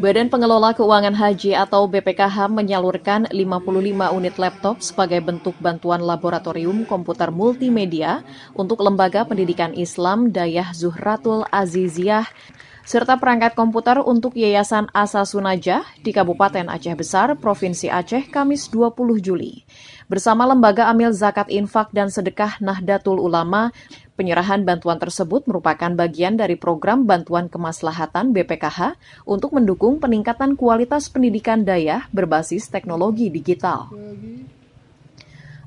Badan Pengelola Keuangan Haji atau BPKH menyalurkan 55 unit laptop sebagai bentuk bantuan laboratorium komputer multimedia untuk Lembaga Pendidikan Islam Dayah Zuhratul Aziziyah serta perangkat komputer untuk Yayasan Asa Sunajah di Kabupaten Aceh Besar, Provinsi Aceh, Kamis 20 Juli. Bersama Lembaga Amil Zakat Infak dan Sedekah Nahdlatul Ulama, penyerahan bantuan tersebut merupakan bagian dari program bantuan kemaslahatan BPKH untuk mendukung peningkatan kualitas pendidikan dayah berbasis teknologi digital.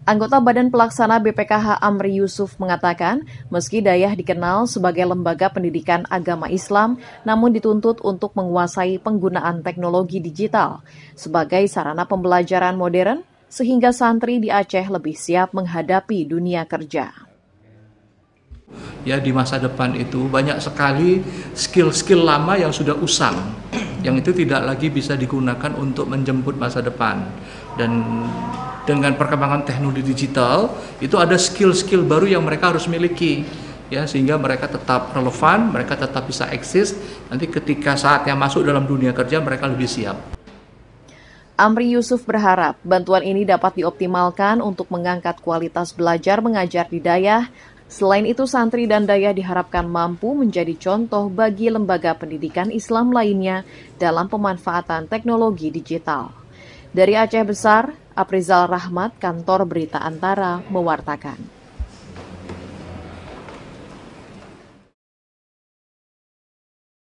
Anggota Badan Pelaksana BPKH Amri Yusuf mengatakan, meski Dayah dikenal sebagai lembaga pendidikan agama Islam, namun dituntut untuk menguasai penggunaan teknologi digital sebagai sarana pembelajaran modern, sehingga santri di Aceh lebih siap menghadapi dunia kerja. Ya, di masa depan itu banyak sekali skill-skill lama yang sudah usang, yang itu tidak lagi bisa digunakan untuk menjemput masa depan. Dan dengan perkembangan teknologi digital, itu ada skill-skill baru yang mereka harus miliki, ya, sehingga mereka tetap relevan, mereka tetap bisa eksis. Nanti ketika saatnya masuk dalam dunia kerja, mereka lebih siap. Amri Yusuf berharap bantuan ini dapat dioptimalkan untuk mengangkat kualitas belajar mengajar di Dayah. Selain itu, santri dan Dayah diharapkan mampu menjadi contoh bagi lembaga pendidikan Islam lainnya dalam pemanfaatan teknologi digital. Dari Aceh Besar, Aprizal Rahmat, Kantor Berita Antara, mewartakan.